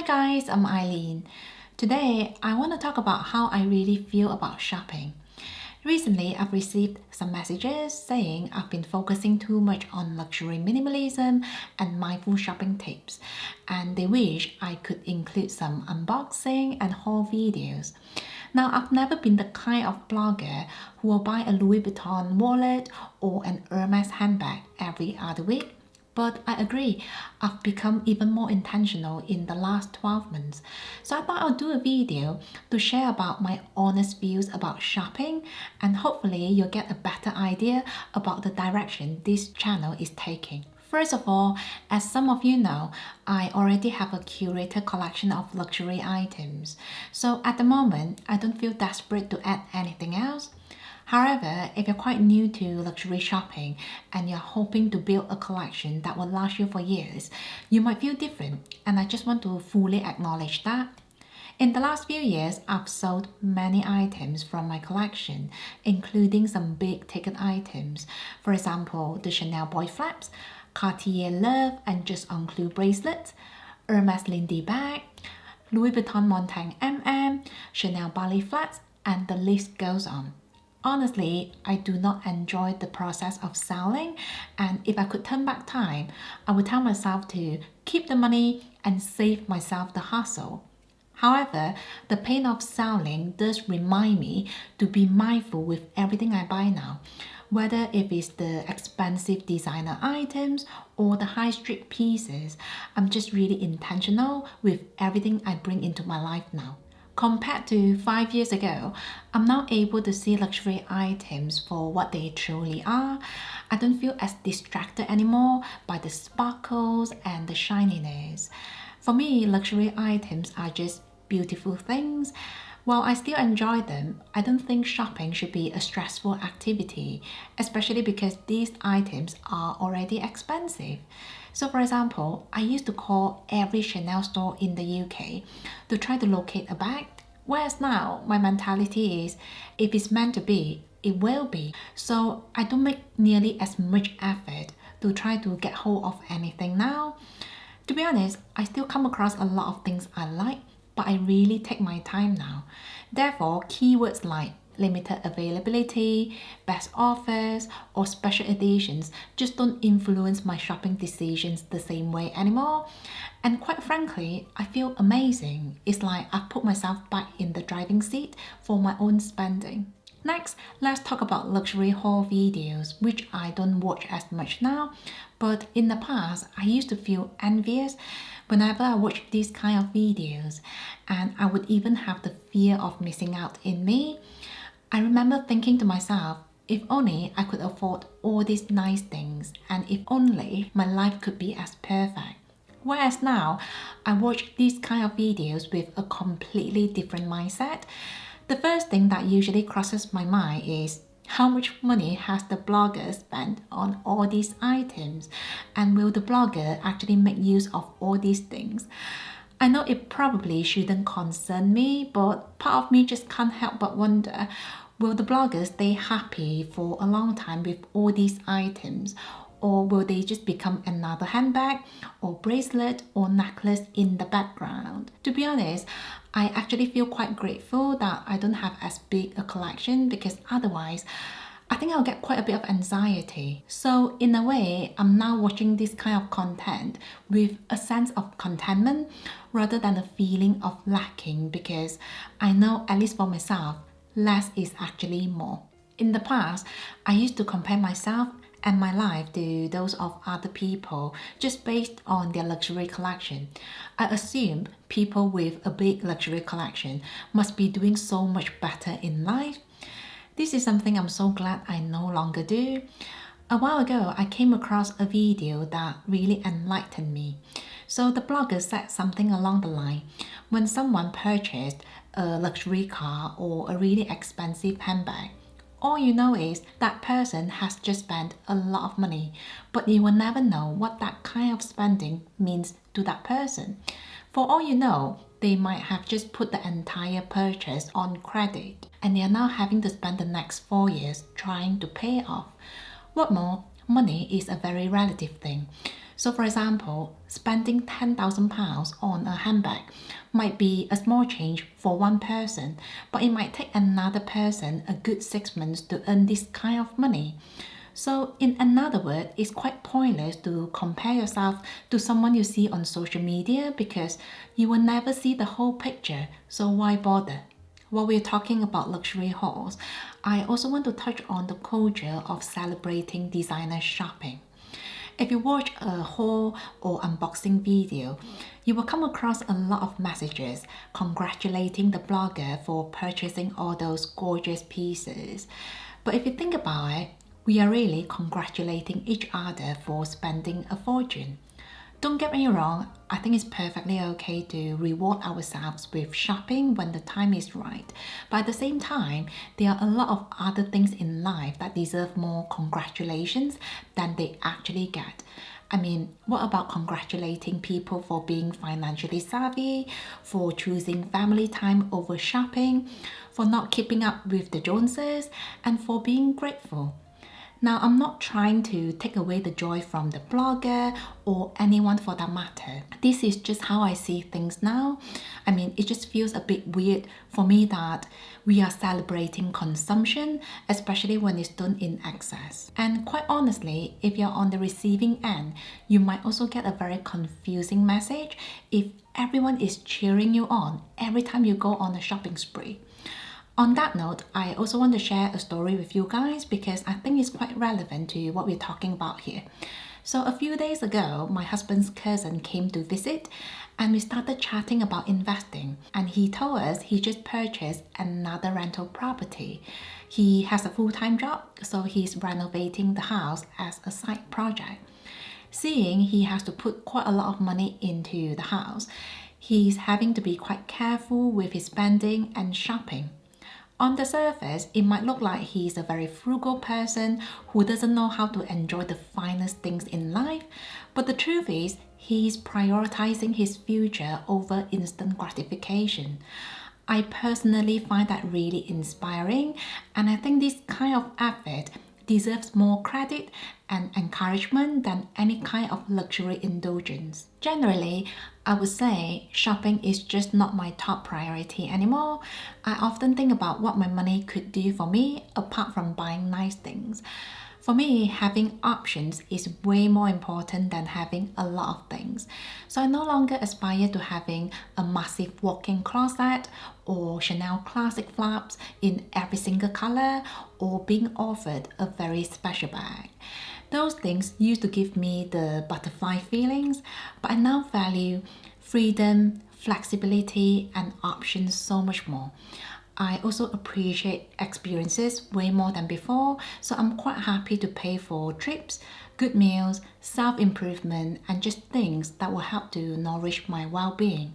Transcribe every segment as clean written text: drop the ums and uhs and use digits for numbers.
Hi guys, I'm Eileen. Today, I want to talk about how I really feel about shopping. Recently, I've received some messages saying I've been focusing too much on luxury minimalism and mindful shopping tips, and they wish I could include some unboxing and haul videos. Now, I've never been the kind of blogger who will buy a Louis Vuitton wallet or an Hermes handbag every other week. But I agree, I've become even more intentional in the last 12 months. So I thought I'll do a video to share about my honest views about shopping, and hopefully you'll get a better idea about the direction this channel is taking. First of all, as some of you know, I already have a curated collection of luxury items. So at the moment, I don't feel desperate to add anything else. However, if you're quite new to luxury shopping and you're hoping to build a collection that will last you for years, you might feel different, and I just want to fully acknowledge that. In the last few years, I've sold many items from my collection, including some big ticket items. For example, the Chanel boy flaps, Cartier Love and Just Unclue bracelets, Hermes Lindy bag, Louis Vuitton Montaigne MM, Chanel Bali flats, and the list goes on. Honestly, I do not enjoy the process of selling, and if I could turn back time, I would tell myself to keep the money and save myself the hassle. However, the pain of selling does remind me to be mindful with everything I buy now, whether if it's the expensive designer items or the high street pieces. I'm just really intentional with everything I bring into my life now. Compared to 5 years ago, I'm now able to see luxury items for what they truly are. I don't feel as distracted anymore by the sparkles and the shininess. For me, luxury items are just beautiful things. While I still enjoy them, I don't think shopping should be a stressful activity, especially because these items are already expensive. So for example, I used to call every Chanel store in the UK to try to locate a bag, whereas now my mentality is if it's meant to be, it will be. So I don't make nearly as much effort to try to get hold of anything now. To be honest, I still come across a lot of things I like, but I really take my time now. Therefore, keywords like limited availability, best offers, or special editions just don't influence my shopping decisions the same way anymore. And quite frankly, I feel amazing. It's like I've put myself back in the driving seat for my own spending. Next, let's talk about luxury haul videos, which I don't watch as much now, but in the past, I used to feel envious whenever I watched these kind of videos, and I would even have the fear of missing out in me. I remember thinking to myself, if only I could afford all these nice things, and if only my life could be as perfect. Whereas now, I watch these kind of videos with a completely different mindset. The first thing that usually crosses my mind is how much money has the blogger spent on all these items, and will the blogger actually make use of all these things? I know it probably shouldn't concern me, but part of me just can't help but wonder, will the blogger stay happy for a long time with all these items? Or will they just become another handbag or bracelet or necklace in the background? To be honest, I actually feel quite grateful that I don't have as big a collection, because otherwise I think I'll get quite a bit of anxiety. So in a way, I'm now watching this kind of content with a sense of contentment rather than a feeling of lacking, because I know, at least for myself, less is actually more. In the past, I used to compare myself and my life to those of other people just based on their luxury collection. I assumed people with a big luxury collection must be doing so much better in life. This is something I'm so glad I no longer do. A while ago, I came across a video that really enlightened me. So the blogger said something along the line, when someone purchased a luxury car or a really expensive handbag, all you know is that person has just spent a lot of money, but you will never know what that kind of spending means to that person. For all you know, they might have just put the entire purchase on credit, and they are now having to spend the next 4 years trying to pay off. What more, money is a very relative thing. So for example, spending £10,000 on a handbag might be a small change for one person, but it might take another person a good 6 months to earn this kind of money. So in another word, it's quite pointless to compare yourself to someone you see on social media because you will never see the whole picture, so why bother? While we're talking about luxury hauls, I also want to touch on the culture of celebrating designer shopping. If you watch a haul or unboxing video, you will come across a lot of messages congratulating the blogger for purchasing all those gorgeous pieces. But if you think about it, we are really congratulating each other for spending a fortune. Don't get me wrong, I think it's perfectly okay to reward ourselves with shopping when the time is right. But at the same time, there are a lot of other things in life that deserve more congratulations than they actually get. I mean, what about congratulating people for being financially savvy, for choosing family time over shopping, for not keeping up with the Joneses, and for being grateful? Now, I'm not trying to take away the joy from the blogger or anyone for that matter. This is just how I see things now. I mean, it just feels a bit weird for me that we are celebrating consumption, especially when it's done in excess. And quite honestly, if you're on the receiving end, you might also get a very confusing message if everyone is cheering you on every time you go on a shopping spree. On that note, I also want to share a story with you guys because I think it's quite relevant to what we're talking about here. So a few days ago, my husband's cousin came to visit and we started chatting about investing. And he told us he just purchased another rental property. He has a full-time job, so he's renovating the house as a side project. Seeing he has to put quite a lot of money into the house, he's having to be quite careful with his spending and shopping. On the surface, it might look like he's a very frugal person who doesn't know how to enjoy the finest things in life, but the truth is, he's prioritizing his future over instant gratification. I personally find that really inspiring, and I think this kind of effort deserves more credit and encouragement than any kind of luxury indulgence. Generally, I would say shopping is just not my top priority anymore. I often think about what my money could do for me apart from buying nice things. For me, having options is way more important than having a lot of things. So I no longer aspire to having a massive walk-in closet or Chanel classic flaps in every single color or being offered a very special bag. Those things used to give me the butterfly feelings, but I now value freedom, flexibility, and options so much more. I also appreciate experiences way more than before, so I'm quite happy to pay for trips, good meals, self-improvement, and just things that will help to nourish my well-being.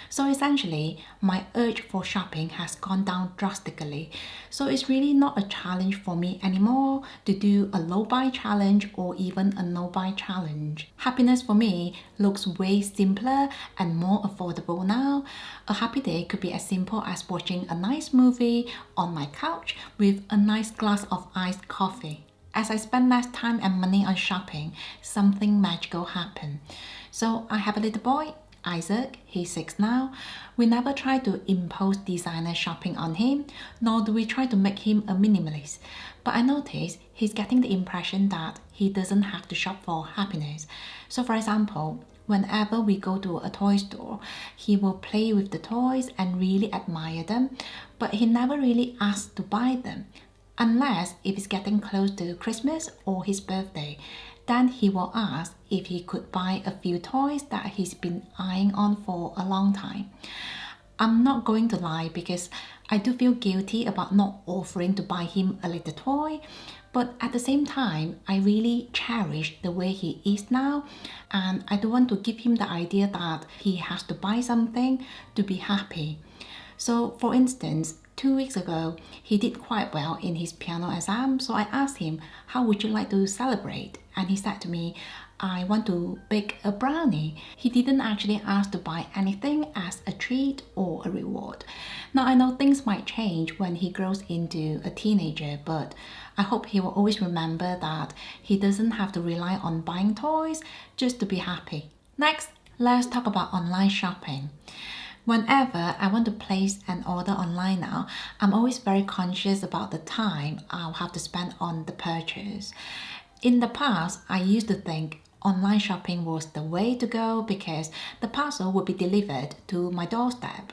So essentially, my urge for shopping has gone down drastically. So it's really not a challenge for me anymore to do a low buy challenge or even a no buy challenge. Happiness for me looks way simpler and more affordable now. A happy day could be as simple as watching a nice movie on my couch with a nice glass of iced coffee. As I spend less time and money on shopping, something magical happened. So I have a little boy, Isaac, he's 6 now. We never try to impose designer shopping on him, nor do we try to make him a minimalist. But I notice he's getting the impression that he doesn't have to shop for happiness. So for example, whenever we go to a toy store, he will play with the toys and really admire them, but he never really asks to buy them. Unless if it's getting close to Christmas or his birthday, then he will ask if he could buy a few toys that he's been eyeing on for a long time. I'm not going to lie because I do feel guilty about not offering to buy him a little toy, but at the same time, I really cherish the way he is now, and I don't want to give him the idea that he has to buy something to be happy. So for instance, 2 weeks ago, he did quite well in his piano exam, so I asked him, how would you like to celebrate? And he said to me, I want to bake a brownie. He didn't actually ask to buy anything as a treat or a reward. Now, I know things might change when he grows into a teenager, but I hope he will always remember that he doesn't have to rely on buying toys just to be happy. Next, let's talk about online shopping. Whenever I want to place an order online now, I'm always very conscious about the time I'll have to spend on the purchase. In the past, I used to think online shopping was the way to go because the parcel would be delivered to my doorstep.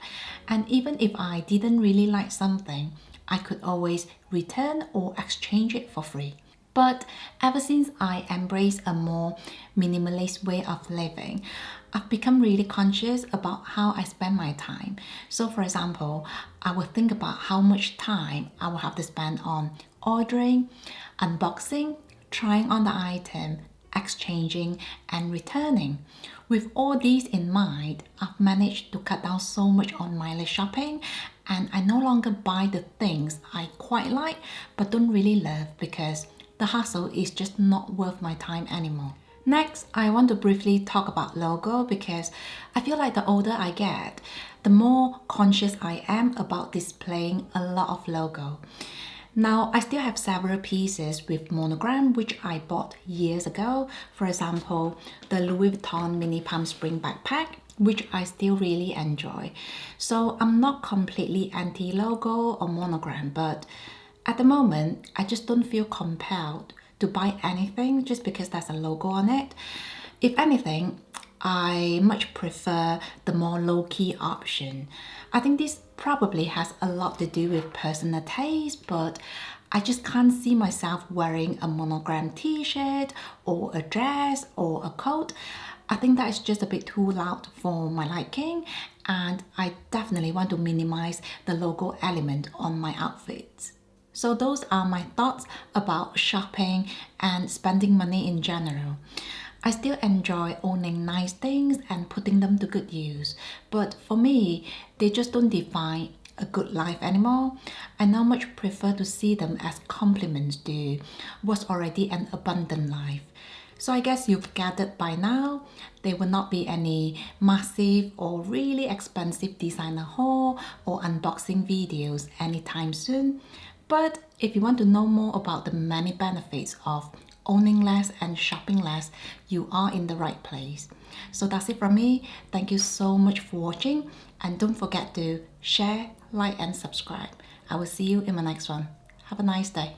And even if I didn't really like something, I could always return or exchange it for free. But ever since I embraced a more minimalist way of living, I've become really conscious about how I spend my time. So, for example, I will think about how much time I will have to spend on ordering, unboxing, trying on the item, exchanging, and returning. With all these in mind, I've managed to cut down so much on mindless shopping, and I no longer buy the things I quite like but don't really love because the hassle is just not worth my time anymore. Next, I want to briefly talk about logo because I feel like the older I get, the more conscious I am about displaying a lot of logo. Now, I still have several pieces with monogram which I bought years ago. For example, the Louis Vuitton mini palm spring backpack, which I still really enjoy. So I'm not completely anti-logo or monogram, but at the moment, I just don't feel compelled to buy anything just because there's a logo on it. If anything, I much prefer the more low-key option. I think this probably has a lot to do with personal taste, but I just can't see myself wearing a monogram t-shirt or a dress or a coat. I think that is just a bit too loud for my liking, and I definitely want to minimize the logo element on my outfits. So those are my thoughts about shopping and spending money in general. I still enjoy owning nice things and putting them to good use, but for me, they just don't define a good life anymore. I now much prefer to see them as complements to what's already an abundant life. So I guess you've gathered by now, there will not be any massive or really expensive designer haul or unboxing videos anytime soon. But if you want to know more about the many benefits of owning less and shopping less, you are in the right place. So that's it from me. Thank you so much for watching, and don't forget to share, like, and subscribe. I will see you in my next one. Have a nice day.